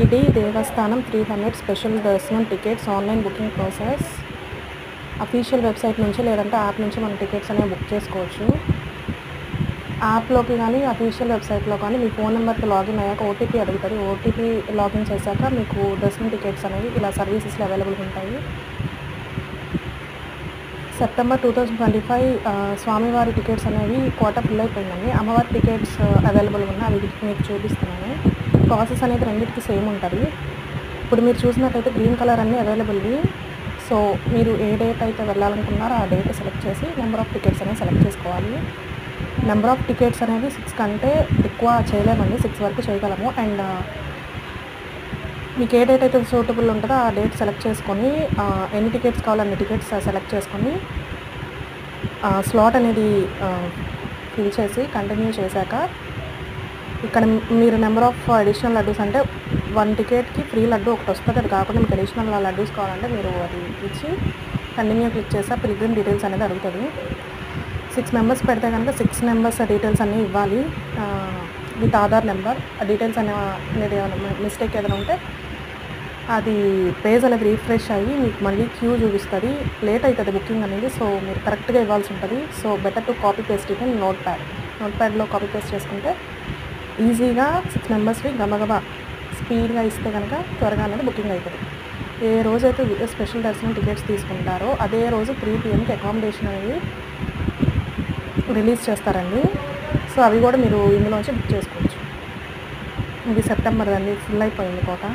TTD దేవస్థానం 300 special దర్శనం tickets online booking process. Official website నుంచి లేదంటే యాప్ నుంచి మనం టికెట్స్ అనేవి బుక్ చేసుకోవచ్చు. యాప్లోకి కానీ అఫీషియల్ వెబ్సైట్లో కానీ మీ ఫోన్ నెంబర్కి లాగిన్ అయ్యాక ఓటీపీ అడుగుతుంది. ఓటీపీ లాగిన్ చేశాక మీకు దర్శనం టికెట్స్ అనేవి ఇలా సర్వీసెస్లో అవైలబుల్గా ఉంటాయి. సెప్టెంబర్ 2025 స్వామివారి టికెట్స్ అనేవి కోట ఫుల్ అయిపోయిందండి. అమ్మవారి టికెట్స్ అవైలబుల్గా ఉన్నాయి, అవి మీకు చూపిస్తున్నాను. ప్రాసెస్ అనేది రెండింటికి సేమ్ ఉంటుంది. ఇప్పుడు మీరు చూసినట్టయితే గ్రీన్ కలర్ అన్నీ అవైలబుల్వి. సో మీరు ఏ డేట్ అయితే వెళ్ళాలనుకున్నారో ఆ డేట్ సెలెక్ట్ చేసి నెంబర్ ఆఫ్ టికెట్స్ అనేవి సెలెక్ట్ చేసుకోవాలి. నెంబర్ ఆఫ్ టికెట్స్ అనేవి 6 కంటే ఎక్కువ చేయలేమండి, 6 వరకు చేయగలము. అండ్ మీకు ఏ డేట్ అయితే సూటబుల్ ఉంటుందో ఆ డేట్ సెలెక్ట్ చేసుకొని ఎన్ని టికెట్స్ కావాలో అన్ని టికెట్స్ సెలెక్ట్ చేసుకొని స్లాట్ అనేది ఫిల్ చేసి కంటిన్యూ చేశాక ఇక్కడ మీరు నెంబర్ ఆఫ్ అడిషనల్ లడ్డూస్ అంటే 1 టికెట్కి ఫ్రీ లడ్డు ఒకటి వస్తుంది. అది కాకుండా మీకు అడిషనల్ లడ్డూస్ కావాలంటే మీరు అది ఇచ్చి కంటిన్యూ క్లిక్ చేస్తే పిల్గ్రిమ్ డీటెయిల్స్ అనేది అడుగుతుంది. 6 మెంబర్స్ పెడితే కనుక 6 మెంబర్స్ డీటెయిల్స్ అన్నీ ఇవ్వాలి విత్ ఆధార్ నెంబర్. ఆ డీటెయిల్స్ అనేది ఏమైనా మిస్టేక్ ఏదైనా ఉంటే అది పేజ్ అనేది రీఫ్రెష్ అయ్యి మీకు మళ్ళీ క్యూ చూపిస్తుంది. లేట్ అవుతుంది బుకింగ్ అనేది. సో మీరు కరెక్ట్గా ఇవ్వాల్సి ఉంటుంది. So better to copy paste it in note ప్యాడ్లో కాపీ పేస్ట్ చేసుకుంటే ఈజీగా 6 మెంబర్స్వి గబగబా స్పీడ్గా ఇస్తే కనుక త్వరగా అనేది బుకింగ్ అవుతుంది. ఏ రోజైతే స్పెషల్ దర్శనం టికెట్స్ తీసుకుంటారో అదే రోజు 3 PM అకామిడేషన్ అనేది రిలీజ్ చేస్తారండి. సో అవి కూడా మీరు ఇందులోంచి బుక్ చేసుకోవచ్చు. ఇది సెప్టెంబర్ అండి, ఫుల్ అయిపోయింది కోట.